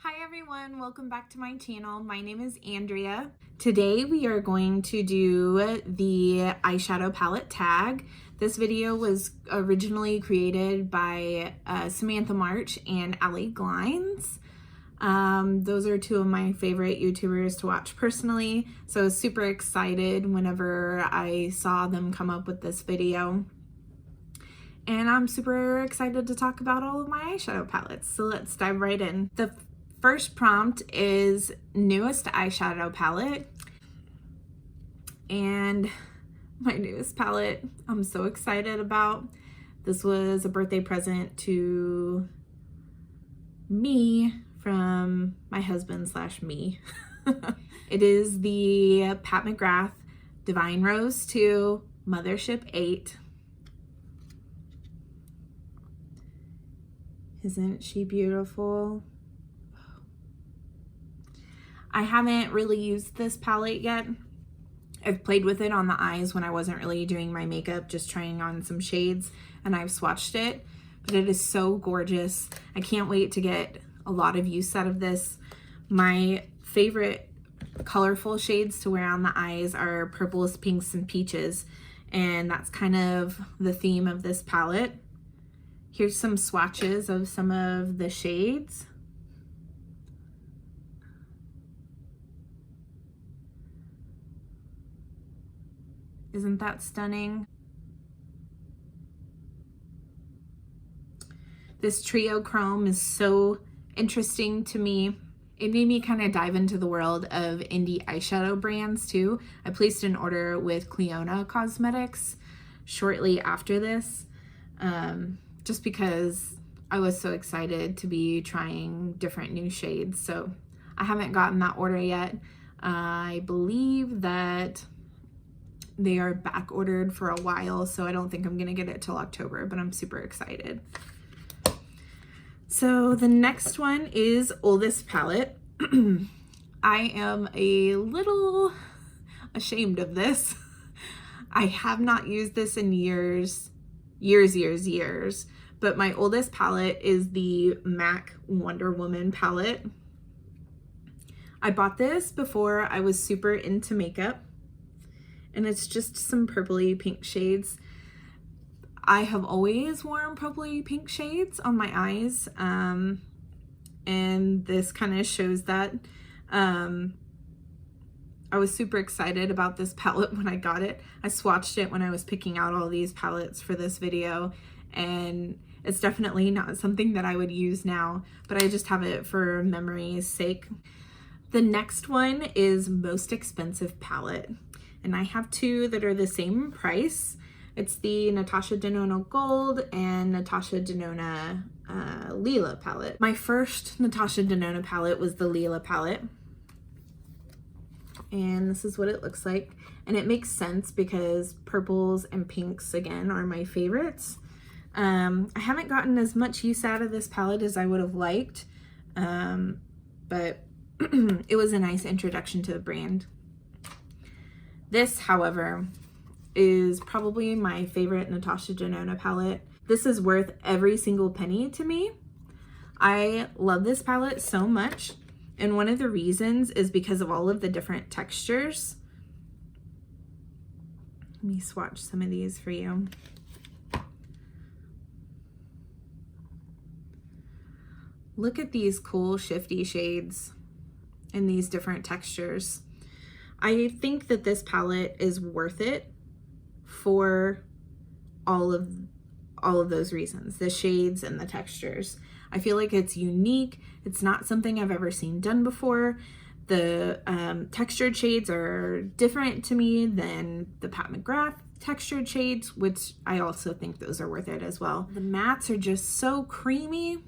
Hi everyone, welcome back to my channel. My name is Andrea. Today we are going to do the eyeshadow palette tag. This video was originally created by Samantha March and Allie Glines. Those are two of my favorite YouTubers to watch personally, so I was super excited whenever I saw them come up with this video. And I'm super excited to talk about all of my eyeshadow palettes, so let's dive right in. The first prompt is newest eyeshadow palette, and my newest palette I'm so excited about. This was a birthday present to me from my husband / me. It is the Pat McGrath Divine Rose 2 Mothership 8. Isn't she beautiful? I haven't really used this palette yet. I've played with it on the eyes when I wasn't really doing my makeup, just trying on some shades, and I've swatched it, but it is so gorgeous. I can't wait to get a lot of use out of this. My favorite colorful shades to wear on the eyes are purples, pinks, and peaches, and that's kind of the theme of this palette. Here's some swatches of some of the shades. Isn't that stunning? This trio chrome is so interesting to me. It made me kind of dive into the world of indie eyeshadow brands too. I placed an order with Cliona Cosmetics shortly after this, just because I was so excited to be trying different new shades. So I haven't gotten that order yet. I believe that they are back ordered for a while, so I don't think I'm gonna get it till October, but I'm super excited. So the next one is oldest palette. I am a little ashamed of this. I have not used this in years, but my oldest palette is the MAC Wonder Woman palette. I bought this before I was super into makeup, and it's just some purpley pink shades. I have always worn purpley pink shades on my eyes, and this kind of shows that. I was super excited about this palette when I got it. I swatched it when I was picking out all these palettes for this video, and it's definitely not something that I would use now, but I just have it for memory's sake. The next one is most expensive palette, and I have two that are the same price. It's the Natasha Denona Gold and Natasha Denona Lila palette. My first Natasha Denona palette was the Lila palette, and this is what it looks like. And it makes sense because purples and pinks, again, are my favorites. I haven't gotten as much use out of this palette as I would have liked, but it was a nice introduction to the brand. This, however, is probably my favorite Natasha Denona palette. This is worth every single penny to me. I love this palette so much, and one of the reasons is because of all of the different textures. Let me swatch some of these for you. Look at these cool shifty shades and these different textures. I think that this palette is worth it for all of those reasons, the shades and the textures. I feel like it's unique. It's not something I've ever seen done before. The textured shades are different to me than the Pat McGrath textured shades, which I also think those are worth it as well. The mattes are just so creamy.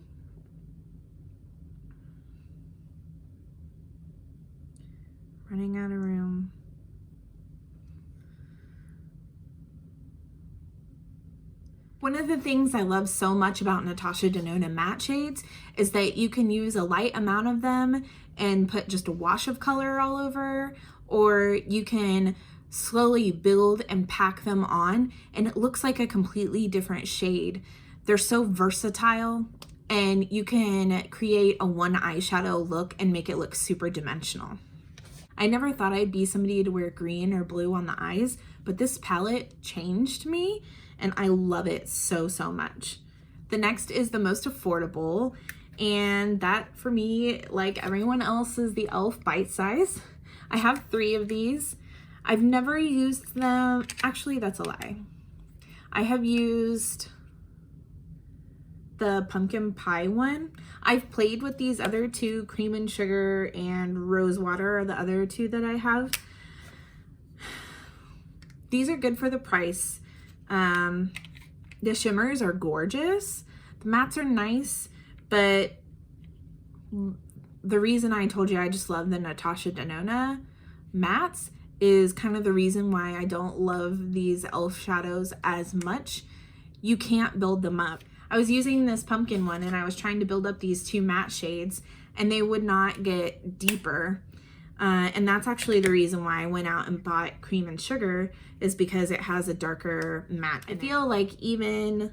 Running out of room. One of the things I love so much about Natasha Denona matte shades is that you can use a light amount of them and put just a wash of color all over, or you can slowly build and pack them on and it looks like a completely different shade. They're so versatile. and you can create a one eyeshadow look and make it look super dimensional. I never thought I'd be somebody to wear green or blue on the eyes, but this palette changed me and I love it so, so much. The next is the most affordable, and that for me, like everyone else, is the e.l.f. Bite Size. I have 3 of these. I've never used them. Actually, that's a lie. I have used the pumpkin pie one. I've played with these other 2, Cream and Sugar and Rose Water are the other 2 that I have. These are good for the price. The shimmers are gorgeous. The mattes are nice, but the reason I told you I just love the Natasha Denona mattes is kind of the reason why I don't love these e.l.f. shadows as much. You can't build them up. I was using this pumpkin one and I was trying to build up these 2 matte shades and they would not get deeper. And that's actually the reason why I went out and bought Cream and Sugar, is because it has a darker matte. I feel like even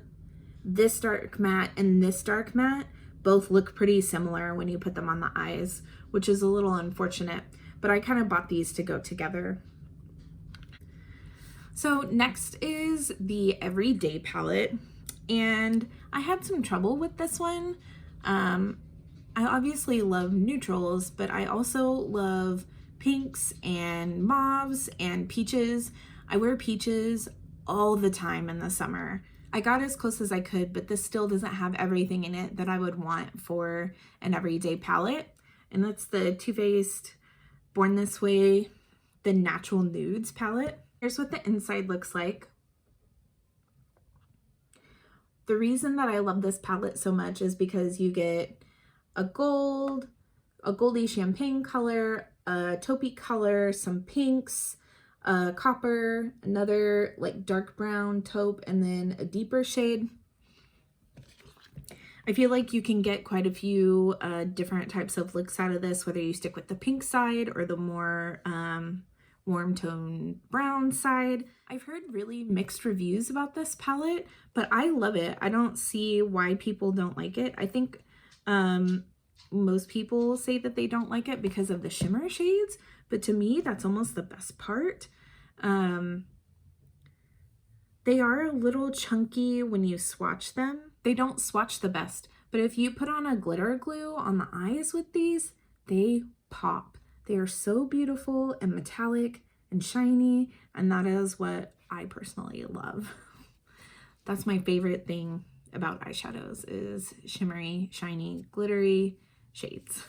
this dark matte and this dark matte both look pretty similar when you put them on the eyes, which is a little unfortunate, but I kind of bought these to go together. So next is the Everyday palette, and I had some trouble with this one. I obviously love neutrals, but I also love pinks and mauves and peaches. I wear peaches all the time in the summer. I got as close as I could, but this still doesn't have everything in it that I would want for an everyday palette. And that's the Too Faced Born This Way, the Natural Nudes palette. Here's what the inside looks like. The reason that I love this palette so much is because you get a gold, a goldy champagne color, a taupey color, some pinks, a copper, another like dark brown taupe, and then a deeper shade. I feel like you can get quite a few different types of looks out of this, whether you stick with the pink side or the more warm tone brown side. I've heard really mixed reviews about this palette, but I love it. I don't see why people don't like it. I think most people say that they don't like it because of the shimmer shades, but to me that's almost the best part. They are a little chunky when you swatch them. They don't swatch the best, but if you put on a glitter glue on the eyes with these, they pop. They are so beautiful and metallic and shiny, and that is what I personally love. That's my favorite thing about eyeshadows, is shimmery, shiny, glittery shades.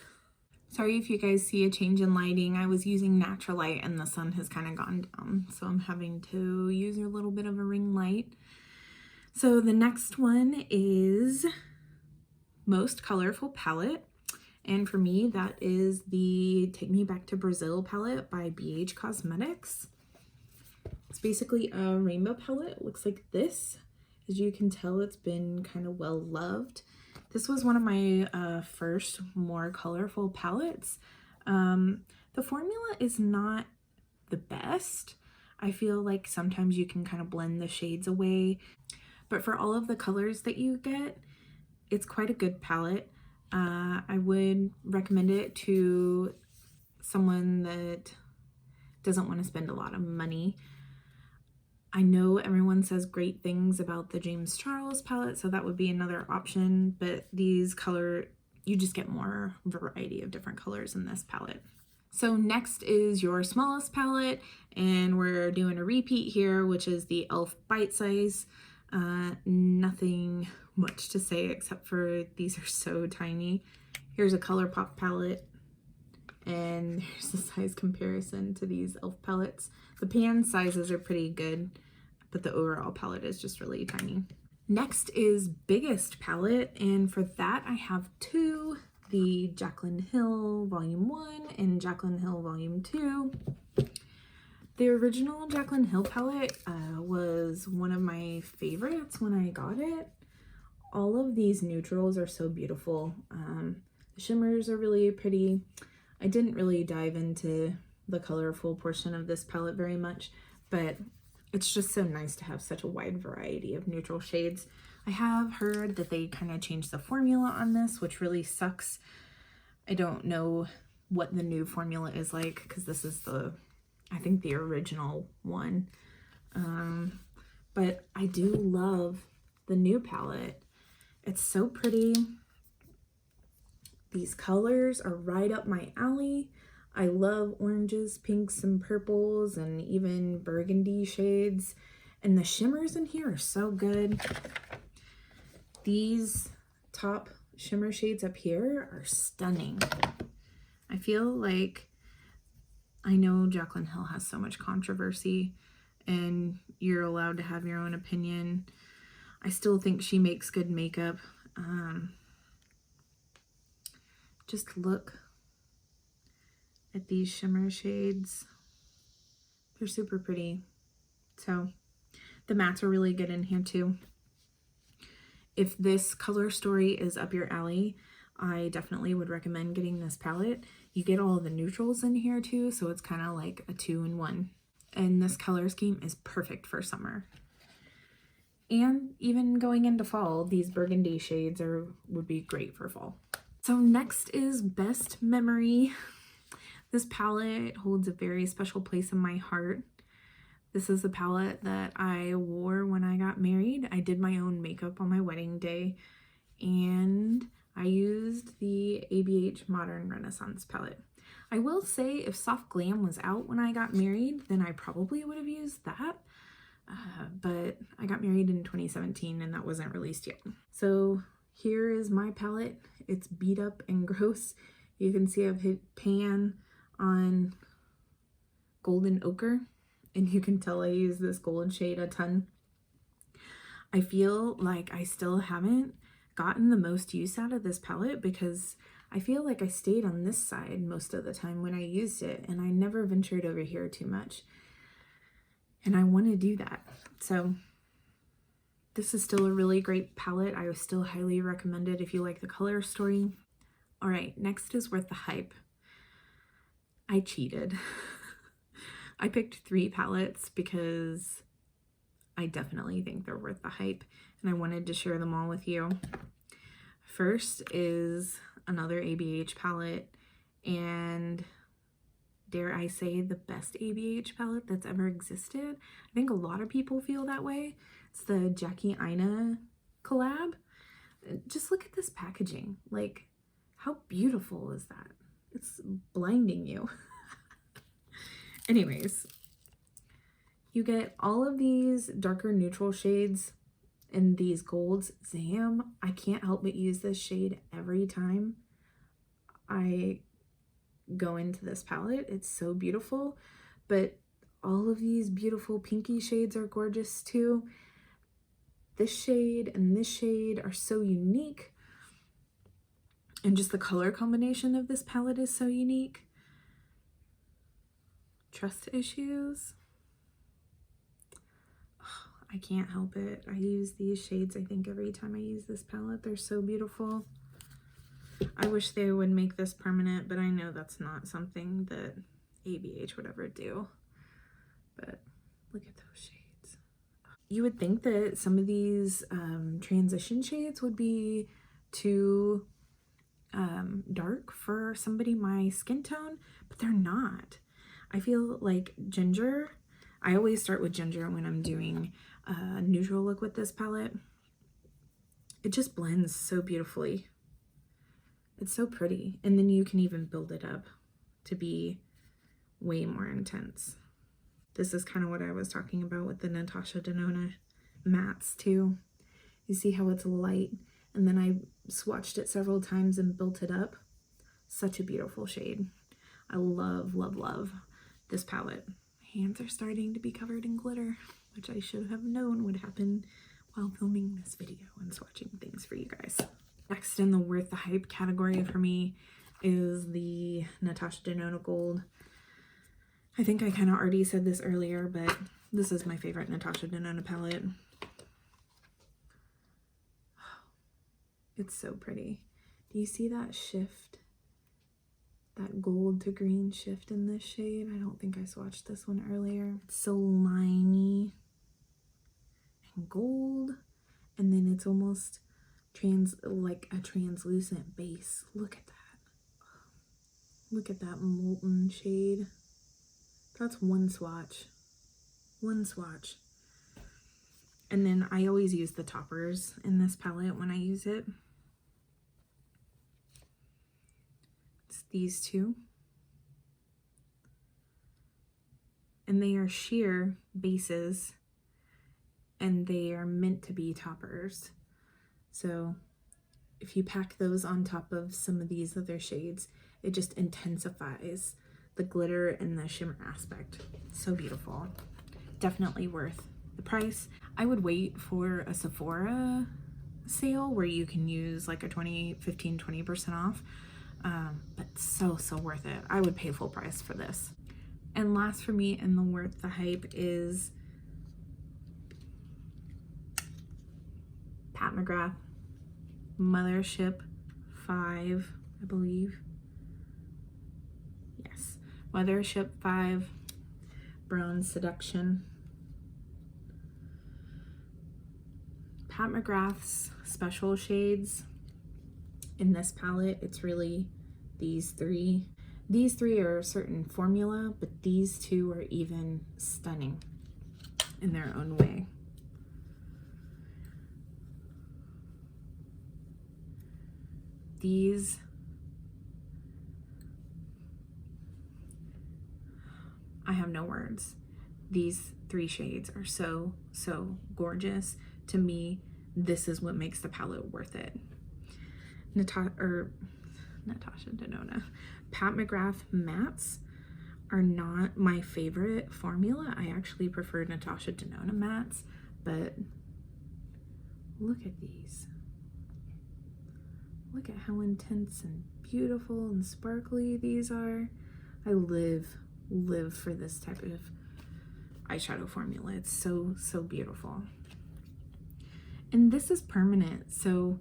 Sorry if you guys see a change in lighting. I was using natural light and the sun has kind of gone down, so I'm having to use a little bit of a ring light. So the next one is Most Colorful Palette. And for me, that is the Take Me Back to Brazil palette by BH Cosmetics. It's basically a rainbow palette. It looks like this. As you can tell, it's been kind of well loved. This was one of my first more colorful palettes. The formula is not the best. I feel like sometimes you can kind of blend the shades away, but for all of the colors that you get, it's quite a good palette. I would recommend it to someone that doesn't want to spend a lot of money. I know everyone says great things about the James Charles palette, so that would be another option, but these you just get more variety of different colors in this palette. So next is your smallest palette, and we're doing a repeat here, which is the e.l.f. Bite Size. Nothing much to say except for these are so tiny. Here's a Colourpop palette, and here's the size comparison to these e.l.f. palettes. The pan sizes are pretty good, but the overall palette is just really tiny. Next is biggest palette, and for that I have 2, the Jaclyn Hill Volume 1 and Jaclyn Hill Volume 2. The original Jaclyn Hill palette was one of my favorites when I got it. All of these neutrals are so beautiful. The shimmers are really pretty. I didn't really dive into the colorful portion of this palette very much, but it's just so nice to have such a wide variety of neutral shades. I have heard that they kind of changed the formula on this, which really sucks. I don't know what the new formula is like, because this is I think the original one. But I do love the new palette. It's so pretty. These colors are right up my alley. I love oranges, pinks, and purples, and even burgundy shades. And the shimmers in here are so good. These top shimmer shades up here are stunning. I feel like, I know Jaclyn Hill has so much controversy, and you're allowed to have your own opinion. I still think she makes good makeup. Just look at these shimmer shades. They're super pretty. So the mattes are really good in here too. If this color story is up your alley, I definitely would recommend getting this palette. You get all the neutrals in here too, so it's kind of like a 2-in-1. And this color scheme is perfect for summer. And even going into fall, these burgundy shades would be great for fall. So next is Best Memory. This palette holds a very special place in my heart. This is the palette that I wore when I got married. I did my own makeup on my wedding day, and I used the ABH Modern Renaissance palette. I will say, if Soft Glam was out when I got married, then I probably would have used that. But I got married in 2017 and that wasn't released yet. So here is my palette. It's beat up and gross. You can see I've hit pan on Golden Ochre, and you can tell I use this gold shade a ton. I feel like I still haven't gotten the most use out of this palette, because I feel like I stayed on this side most of the time when I used it, and I never ventured over here too much. And I want to do that. So this is still a really great palette. I would still highly recommend it if you like the color story. All right, next is Worth the Hype. I cheated. I picked 3 palettes because I definitely think they're worth the hype, and I wanted to share them all with you. First is another ABH palette, and dare I say, the best ABH palette that's ever existed. I think a lot of people feel that way. It's the Jacky Aina collab. Just look at this packaging. Like, how beautiful is that? It's blinding you. Anyways, you get all of these darker neutral shades and these golds. Zam, I can't help but use this shade every time I go into this palette. It's so beautiful, but all of these beautiful pinky shades are gorgeous too. This shade and this shade are so unique, and just the color combination of this palette is so unique. Trust issues. Oh, I can't help it. I use these shades, I think, every time I use this palette. They're so beautiful. I wish they would make this permanent, but I know that's not something that ABH would ever do. But look at those shades. You would think that some of these transition shades would be too dark for somebody my skin tone, but they're not. I feel like ginger, I always start with ginger when I'm doing a neutral look with this palette. It just blends so beautifully. It's so pretty. And then you can even build it up to be way more intense. This is kind of what I was talking about with the Natasha Denona mattes too. You see how it's light, and then I swatched it several times and built it up. Such a beautiful shade. I love, love, love this palette. My hands are starting to be covered in glitter, which I should have known would happen while filming this video and swatching things for you guys. Next in the Worth the Hype category for me is the Natasha Denona Gold. I think I kind of already said this earlier, but this is my favorite Natasha Denona palette. It's so pretty. Do you see that shift? That gold to green shift in this shade? I don't think I swatched this one earlier. It's so limey and gold. And then it's almost like a translucent base. Look at that. Look at that molten shade. That's one swatch. One swatch. And then I always use the toppers in this palette when I use it. It's these two. And they are sheer bases, and they are meant to be toppers. So if you pack those on top of some of these other shades, it just intensifies the glitter and the shimmer aspect. So beautiful. Definitely worth the price. I would wait for a Sephora sale where you can use like a 20% off, but so worth it. I would pay full price for this. And last for me in the worth the hype is Pat McGrath Mothership 5, I believe. Yes, Mothership 5 Brown Seduction. Pat McGrath's special shades in this palette, it's really these three. These three are a certain formula, but these two are even stunning in their own way. These, I have no words. These three shades are so gorgeous. To me, this is what makes the palette worth it. Natasha Denona. Pat McGrath mattes are not my favorite formula. I actually prefer Natasha Denona mattes, but look at these. Look at how intense and beautiful and sparkly these are. I live for this type of eyeshadow formula. It's so beautiful. And this is permanent, so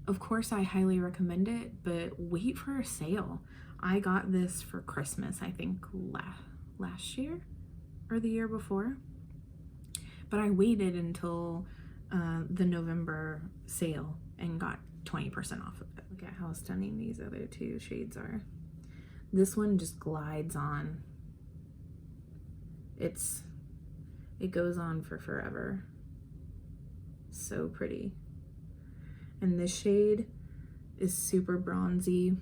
of course I highly recommend it, but wait for a sale. I got this for Christmas, I think last year or the year before, but I waited until the November sale and got 20% off of it. Look at how stunning these other two shades are. This one just glides on. It goes on for forever. So pretty. And this shade is super bronzy.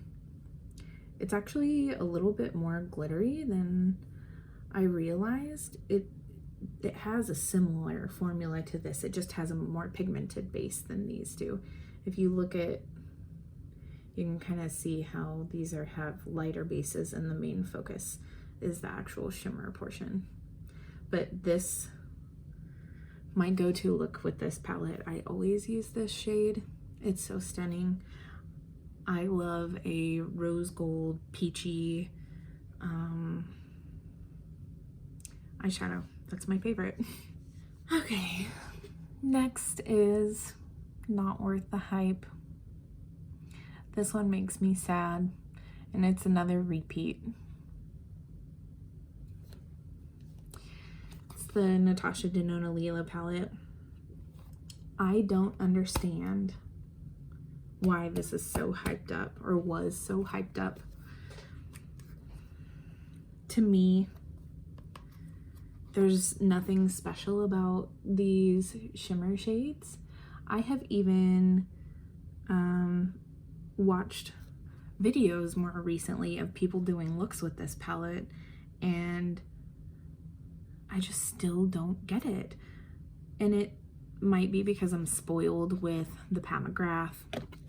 It's actually a little bit more glittery than I realized. It has a similar formula to this. It just has a more pigmented base than these do. If you look at, you can kind of see how these have lighter bases, and the main focus is the actual shimmer portion. But this, my go-to look with this palette, I always use this shade. It's so stunning. I love a rose gold peachy eyeshadow. That's my favorite. Okay, next is not worth the hype. This one makes me sad, and it's another repeat. It's the Natasha Denona Lila palette. I don't understand why this is so hyped up, or was so hyped up. To me, there's nothing special about these shimmer shades. I have even watched videos more recently of people doing looks with this palette, and I just still don't get it. And it might be because I'm spoiled with the Pat McGrath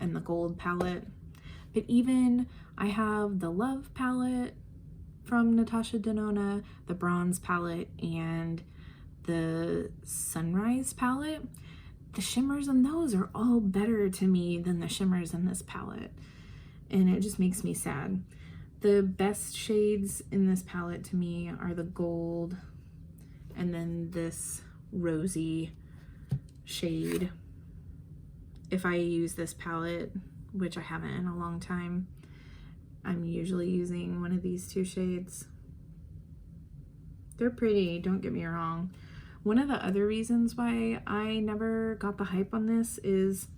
and the gold palette, but even I have the Love palette from Natasha Denona, the bronze palette, and the Sunrise palette. The shimmers in those are all better to me than the shimmers in this palette, and it just makes me sad. The best shades in this palette to me are the gold and then this rosy shade. If I use this palette, which I haven't in a long time, I'm usually using one of these two shades. They're pretty, don't get me wrong, One of the other reasons why I never got the hype on this is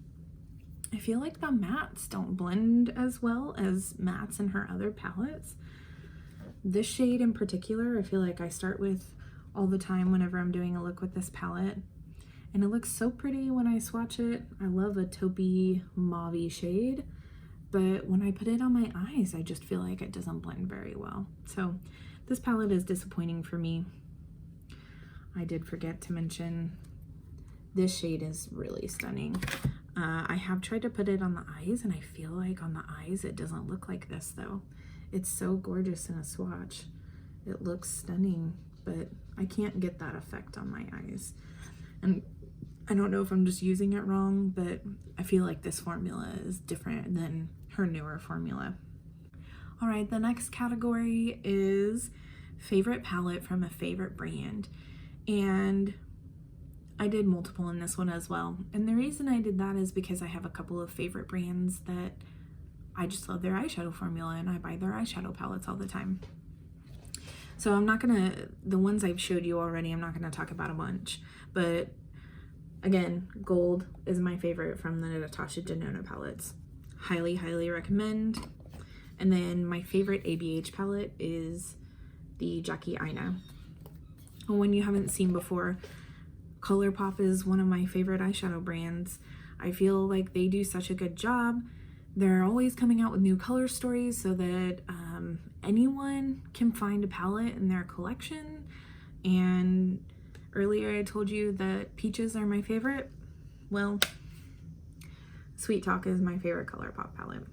I feel like the mattes don't blend as well as mattes in her other palettes. This shade in particular, I feel like I start with all the time whenever I'm doing a look with this palette. And it looks so pretty when I swatch it. I love a taupey mauve-y shade, but when I put it on my eyes, I just feel like it doesn't blend very well. So this palette is disappointing for me. I did forget to mention this shade is really stunning. I have tried to put it on the eyes, and I feel like on the eyes it doesn't look like this though. It's so gorgeous in a swatch. It looks stunning, but I can't get that effect on my eyes. And I don't know if I'm just using it wrong, but I feel like this formula is different than her newer formula. All right, the next category is favorite palette from a favorite brand. And I did multiple in this one as well. And the reason I did that is because I have a couple of favorite brands that I just love their eyeshadow formula, and I buy their eyeshadow palettes all the time. So I'm not gonna, the ones I've showed you already, I'm not gonna talk about a bunch, but again, gold is my favorite from the Natasha Denona palettes. Highly, highly recommend. And then my favorite ABH palette is the Jacky Aina. One you haven't seen before, Colourpop is one of my favorite eyeshadow brands. I feel like they do such a good job. They're always coming out with new color stories so that anyone can find a palette in their collection. And earlier I told you that peaches are my favorite. Well, Sweet Talk is my favorite Colourpop palette.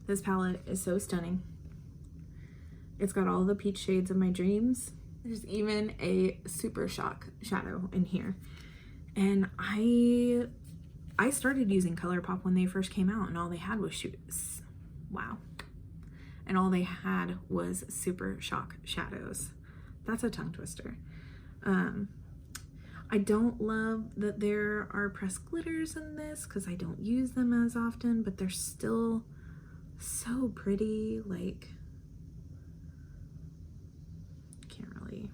This palette is so stunning. It's got all the peach shades of my dreams. There's even a Super Shock shadow in here. And I started using Colourpop when they first came out, and all they had was and all they had was Super Shock shadows. That's a tongue twister. I don't love that there are pressed glitters in this because I don't use them as often, but they're still so pretty. Like, can't really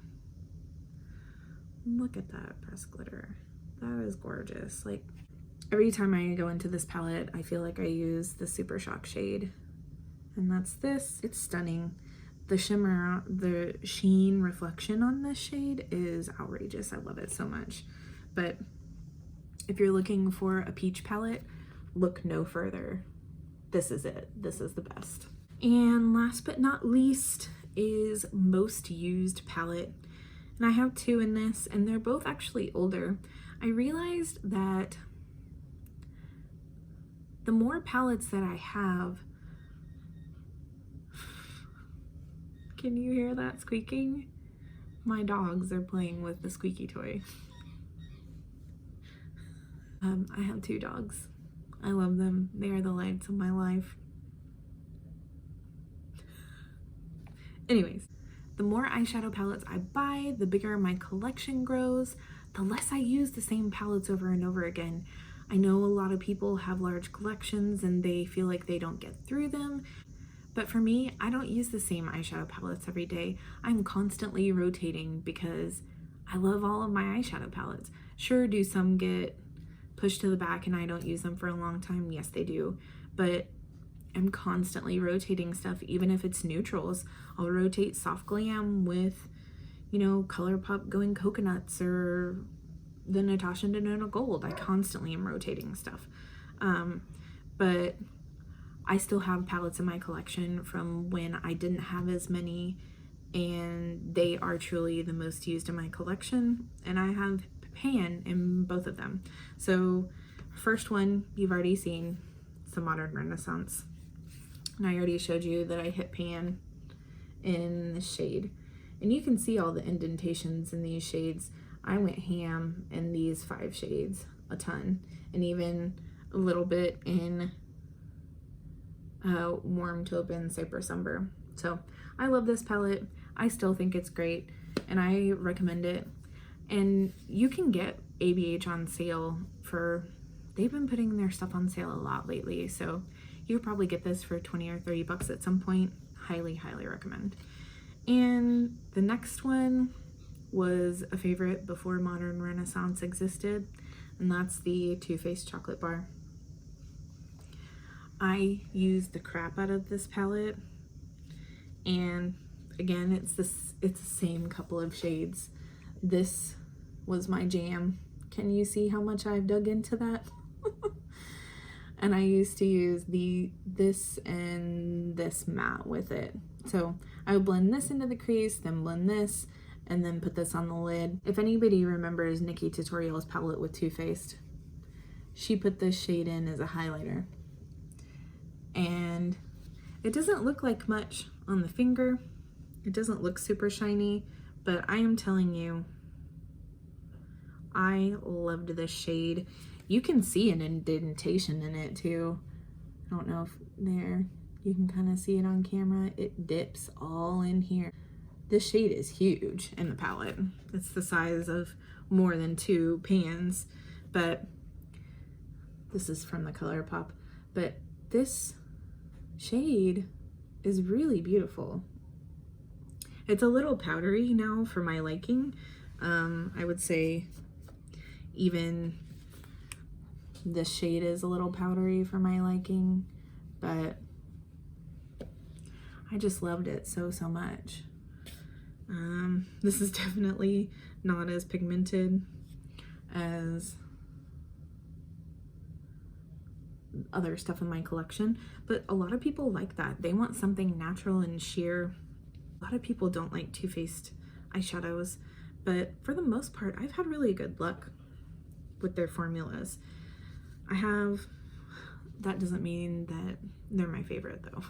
look at that pressed glitter. That is gorgeous. Like, every time I go into this palette, I feel like I use the Super Shock shade, and that's this. It's stunning. The shimmer, the sheen reflection on this shade is outrageous. I love it so much. But if you're looking for a peach palette, look no further. This is it. This is the best. And last but not least is Most Used palette. And I have two in this, and they're both actually older. I realized that the more palettes that I have, can you hear that squeaking? My dogs are playing with the squeaky toy. I have two dogs. I love them. They are the lights of my life. Anyways, the more eyeshadow palettes I buy, the bigger my collection grows, the less I use the same palettes over and over again. I know a lot of people have large collections and they feel like they don't get through them. But for me, I don't use the same eyeshadow palettes every day. I'm constantly rotating because I love all of my eyeshadow palettes. Sure, do some get pushed to the back and I don't use them for a long time? Yes, they do. But I'm constantly rotating stuff, even if it's neutrals. I'll rotate Soft Glam with, you know, Colourpop Going Coconuts or the Natasha Denona Gold. I constantly am rotating stuff. But I still have palettes in my collection from when I didn't have as many, and they are truly the most used in my collection, and I have pan in both of them. So first one you've already seen, it's the Modern Renaissance, and I already showed you that I hit pan in the shade, and you can see all the indentations in these shades. I went ham in these 5 shades a ton, and even a little bit in Warm Taupe and Cypress Umber. So I love this palette. I still think it's great, and I recommend it. And you can get ABH on sale for, they've been putting their stuff on sale a lot lately, so you could probably get this for 20 or 30 bucks at some point. Highly, highly recommend. And the next one was a favorite before Modern Renaissance existed, and that's the Too Faced Chocolate Bar. I used the crap out of this palette, and again, it's the same couple of shades. This was my jam. Can you see how much I've dug into that? And I used to use this and this matte with it. So I would blend this into the crease, then blend this, and then put this on the lid. If anybody remembers Nikki Tutorial's palette with Too Faced, she put this shade in as a highlighter. And it doesn't look like much on the finger. It doesn't look super shiny, but I am telling you, I loved this shade. You can see an indentation in it too. I don't know if there, you can kind of see it on camera. It dips all in here. This shade is huge in the palette. It's the size of more than 2 pans, but this is from the Colourpop. But this shade is really beautiful. It's a little powdery now for my liking. I would say even this shade is a little powdery for my liking, but I just loved it so much. This is definitely not as pigmented as other stuff in my collection, but a lot of people like that. They want something natural and sheer. A lot of people don't like Too Faced eyeshadows, but for the most part, I've had really good luck with their formulas. That doesn't mean that they're my favorite though.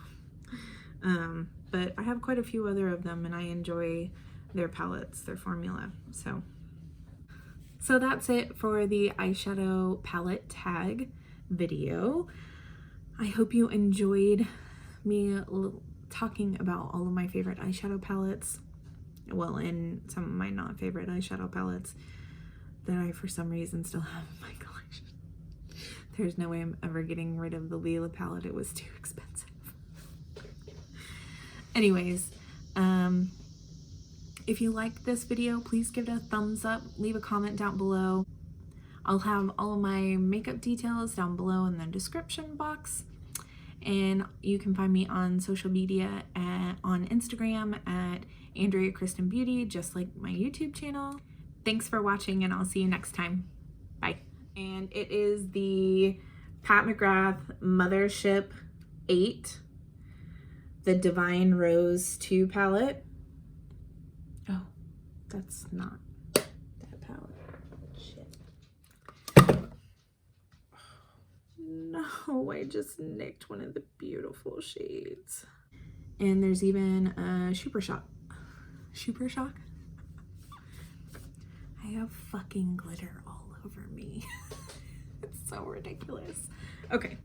But I have quite a few other of them and I enjoy their palettes, their formula. So that's it for the eyeshadow palette tag video. I hope you enjoyed me talking about all of my favorite eyeshadow palettes. Well, and some of my not favorite eyeshadow palettes that I for some reason still have in my collection. There's no way I'm ever getting rid of the Lila palette. It was too expensive. Anyways, if you like this video, please give it a thumbs up, leave a comment down below. I'll have all of my makeup details down below in the description box. And you can find me on social media on Instagram at Andrea Kristen Beauty, just like my YouTube channel. Thanks for watching and I'll see you next time. Bye. And it is the Pat McGrath Mothership 8, the Divine Rose 2 palette. Oh, that's not that palette. Shit. No, I just nicked one of the beautiful shades. And there's even a Super Shock. Super Shock? I have fucking glitter all over me. It's so ridiculous. Okay.